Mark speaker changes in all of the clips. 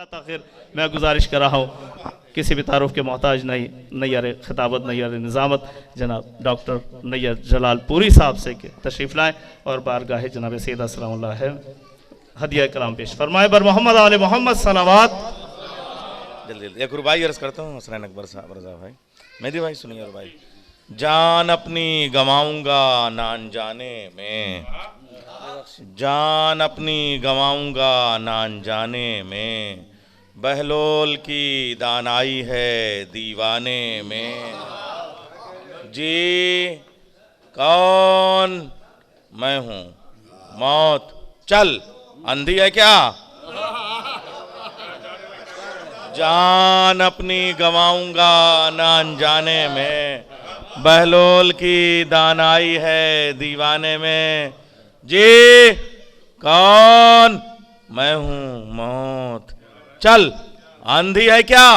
Speaker 1: बिला ताखिर मैं गुजारिश कर रहा हूँ, किसी भी तारुफ के मोहताज नहीं, नैयर खिताबत नैयर निज़ामत जनाब डॉक्टर नैयर जलालपुरी साहब से कि तशरीफ़ लाएँ और बारगाह जनाब सैयद सलामुल्लाह है हदिया कलाम पेश फरमाए। बर मोहम्मद आले मोहम्मद सलावत।
Speaker 2: जल्दी जल्दी एक रुबाई अर्ज़ करता हूँ हसनैन अकबर साहब रज़ा भाई, मेहदी भाई सुनिए रुबाई। जान अपनी गंवाऊंगा ना अनजाने में, जान अपनी गंवाऊंगा ना अनजाने में, बहलोल की दानाई है दीवाने में। जी कौन मैं हूँ मौत चल अंधी है क्या, जान अपनी गंवाऊंगा ना अनजाने में, बहलोल की दानाई है दीवाने में। जी कौन मैं हूँ मौत चल अंधी है क्या,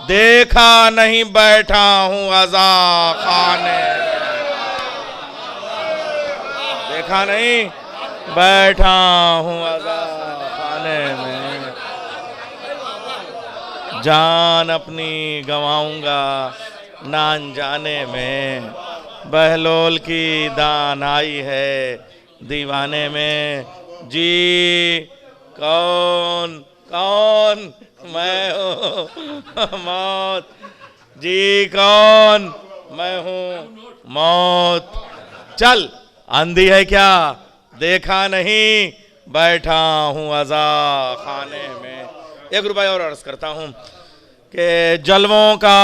Speaker 2: देखा नहीं बैठा हूँ अज़ा खाने, देखा नहीं बैठा हूँ अज़ा खाने में। जान अपनी गंवाऊंगा ना अनजाने में, बहलोल की दानाई है दीवाने में। जी कौन कौन मैं हूँ मौत, जी कौन मैं हूँ मौत चल अंधी है क्या, देखा नहीं बैठा हूँ अज़ा खाने में। एक रुबाई और अर्ज़ करता हूँ कि जलवों का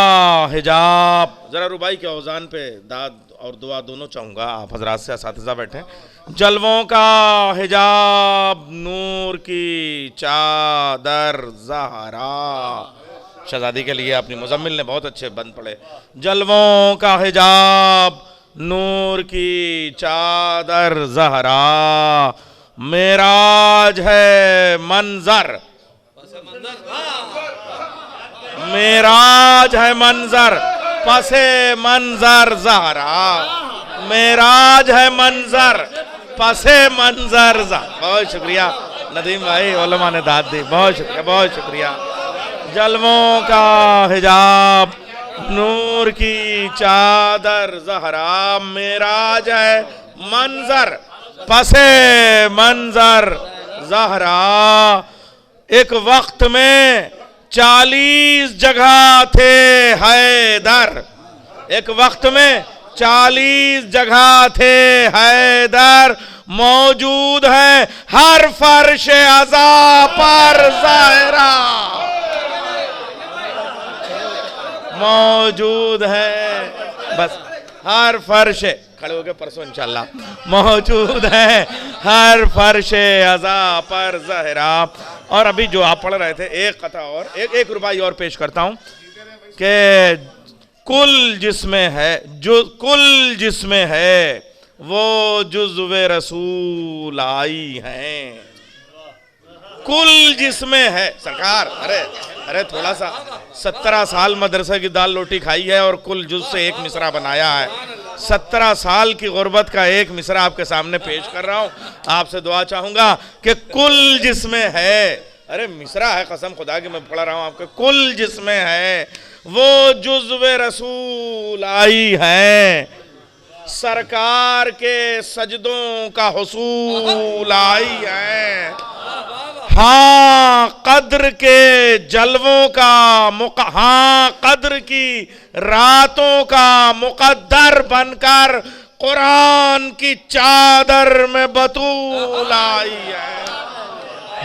Speaker 2: हिजाब, ज़रा रुबाई के औज़ान पे दाद और दुआ दोनों चाहूँगा, आप हजरात से असातिज़ा बैठे। जलवों का हिजाब नूर की चादर ज़हरा, शहज़ादी के लिए अपनी मुज़म्मिल ने बहुत अच्छे बंद पढ़े। जलवों का हिजाब नूर की चादर ज़हरा, मेराज है मंजर, मेराज है मंजर पसे मंजर ज़हरा, मेराज है मंजर पसे मंजर ज़हरा। बहुत शुक्रिया नदीम भाई, उलमा ने दाद दी, बहुत शुक्रिया बहुत शुक्रिया। जलवों का हिजाब नूर की चादर ज़हरा, मेराज है मंजर पसे मंजर ज़हरा। एक वक्त में 40 जगह थे हैदर, एक वक्त में 40 जगह थे हैदर, मौजूद है हर फर्श अज़ा पर ज़हरा, मौजूद है बस हर फर्श, खड़े हो गए परसों इंशाल्लाह, मौजूद है हर फर्श अज़ा पर ज़हरा। और अभी जो आप पढ़ रहे थे एक कथा और एक रुबाई और पेश करता हूँ कि कुल जिसमें है, जो कुल जिसमें है वो जुज़्वे रसूल आई हैं, कुल जिसमें है सरकार। अरे थोड़ा सा 17 साल मदरसा की दाल रोटी खाई है और कुल जुज़ से एक मिसरा बनाया है। 17 साल की गुर्बत का एक मिसरा आपके सामने पेश कर रहा हूँ। आपसे दुआ चाहूंगा कि कुल जिसमें है, अरे मिसरा है कसम खुदा की मैं पढ़ रहा हूँ आपके, कुल जिसमें है वो जुज़्वे रसूल आई है, सरकार के सजदों का हुसूल आई है। हाँ कद्र के जलवों का हाँ कद्र की रातों का मुकद्दर बनकर कुरान की चादर में बतूल आई है।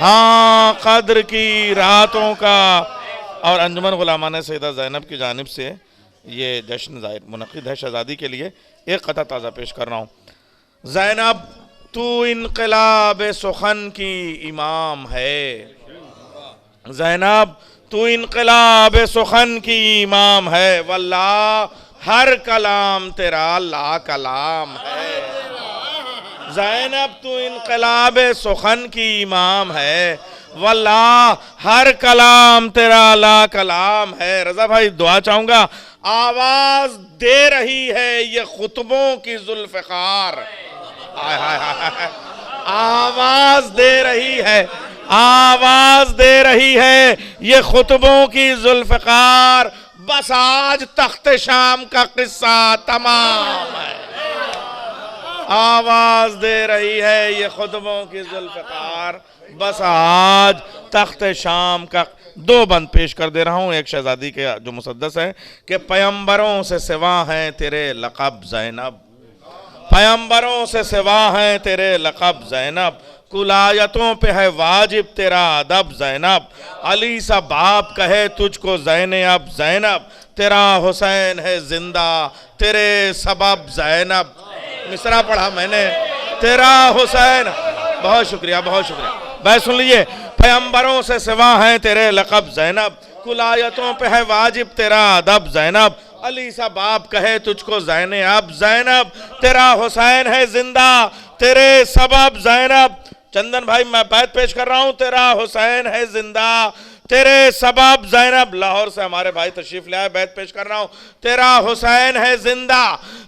Speaker 2: हाँ कद्र की रातों का। और अंजुमन गुलामान सैयदा ज़ैनब की जानिब से ये जश्न ज़ाहिर मुनक़िद है शहज़ादी के लिए, एक क़ता ताज़ा पेश कर रहा हूँ। ज़ैनब तू इनक़लाब सुखन की इमाम है, ज़ैनब तू इनक़लाब सुखन की इमाम है, वल्लाह हर कलाम तेरा ला कलाम है। ज़ैनब तू इनक़लाब सुखन की इमाम है, वल्लाह हर कलाम तेरा ला कलाम है। रज़ा भाई दुआ चाहूँगा, आवाज़ दे रही है ये खुतबों की ज़ुल्फ़िकार, आवाज दे रही है, आवाज दे रही है ये खुतबों की जुल्फ़कार। बस आज तख्त शाम का किस्सा तमाम है। आवाज दे रही है ये खुतबों की जुल्फ़कार, बस आज तख्त शाम का। दो बंद पेश कर दे रहा हूँ। एक शहजादी के जो मुसद्दस है कि पैगंबरों से सिवा हैं तेरे लक़ब ज़ैनब, पैगंबरों से सिवा हैं तेरे लक़ब ज़ैनब, कुलायतों पे है वाजिब तेरा अदब ज़ैनब, अली सा बाप कहे तुझको ज़ैनब ज़ैनब, तेरा हुसैन है जिंदा तेरे सबब ज़ैनब। मिसरा पढ़ा मैंने, तेरा हुसैन। बहुत शुक्रिया, बहुत शुक्रिया। भाई सुन लीजिए, पैगंबरों से सिवा हैं तेरे लक़ब ज़ैनब, कुलायतों पे है वाजिब तेरा अदब ज़ैनब, अली सा बाप कहे तुझको ज़ैनब ज़ैनब, तेरा हुसैन है जिंदा तेरे सबब ज़ैनब। चंदन भाई मैं बैत पेश कर रहा हूँ, तेरा हुसैन है जिंदा तेरे सबब ज़ैनब। लाहौर से हमारे भाई तशरीफ ले आए, बैत पेश कर रहा हूँ, तेरा हुसैन है जिंदा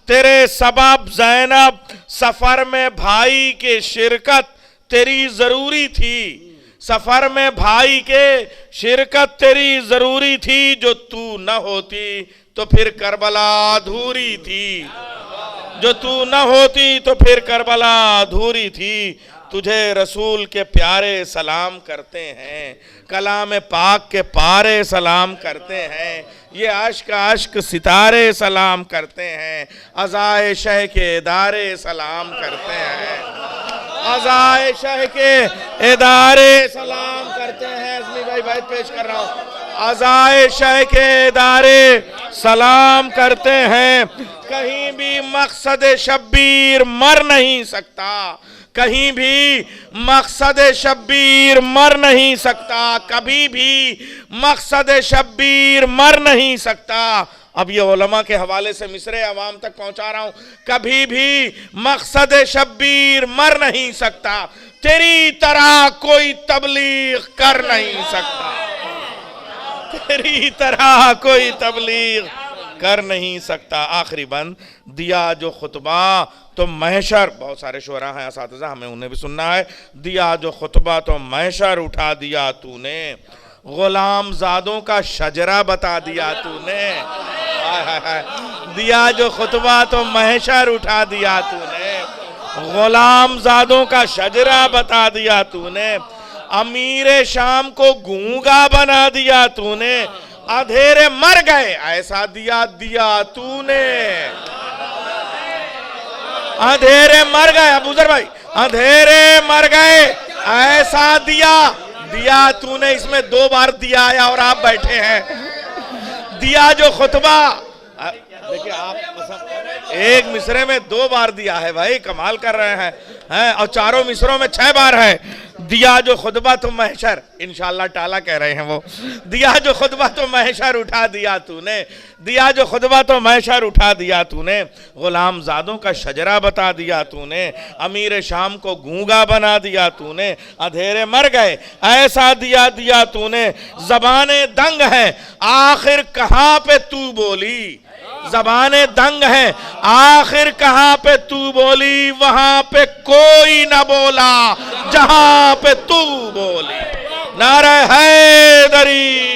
Speaker 2: तेरे सबब ज़ैनब, सफ़र में भाई के शिरकत तेरी ज़रूरी थी, सफ़र में भाई के शिरकत तेरी ज़रूरी थी, जो तू न होती तो फिर करबला अधूरी थी, जो तू न होती तो फिर करबला अधूरी थी। तुझे रसूल के प्यारे सलाम करते हैं, कलाम पाक के पारे सलाम करते हैं, ये आश्क आश्क सितारे सलाम करते हैं, अज़ाए शह के इदारे सलाम करते हैं, अज़ाए शह के इदारे सलाम करते हैं। अज़मी भाई बात पेश कर रहा हूँ, अज़ाए शह के इदारे सलाम करते हैं। कहीं भी मकसद शब्बीर मर नहीं सकता, कहीं भी मकसद शब्बीर मर नहीं सकता, कभी भी मकसद शब्बीर मर नहीं सकता। अब ये उलमा के हवाले से मिसरे अवाम तक पहुंचा रहा हूं, कभी भी मकसद शब्बीर मर नहीं सकता, तेरी तरह कोई तबलीग कर नहीं सकता, तेरी तरह कोई तबलीग कर नहीं सकता। आखिरी बंद, दिया जो खुतबा तो महशर, बहुत सारे शोरा हैं असातिज़ा, हमें उन्हें भी सुनना है। दिया जो खुतबा तो महशर उठा दिया तूने, गुलाम ज़ादों का शजरा बता दिया तूने। दिया जो खुतबा तो महशर उठा दिया तूने, गुलाम ज़ादों का शजरा बता दिया तूने, अमीर शाम को गूंगा बना दिया तूने, अंधेरे मर गए ऐसा दिया दिया तूने, अंधेरे मर गए अबूजर भाई, अंधेरे मर गए ऐसा दिया दिया तूने। इसमें दो बार दिया आया और आप बैठे हैं। दिया जो खुतबा, देखिए आप एक मिसरे में दो बार दिया है भाई, कमाल कर रहे हैं और चारों मिसरों में 6 बार है। दिया जो खुतबा तो महशर, इंशाल्लाह टाला कह रहे हैं वो, दिया जो खुतबा तो महशर उठा दिया तूने, दिया जो खुतबा तो महशर उठा दिया तूने, गुलाम ज़ादों का शजरा बता दिया तूने, अमीर शाम को गूंगा बना दिया तूने, अंधेरे मर गए ऐसा दिया दिया तूने। ज़बाने दंग है आखिर कहाँ पे तू बोली, ज़बाने दंग है आखिर कहाँ पे तू बोली, वहां पे कोई न बोला जहां पे तू बोली। नारे हैदरी।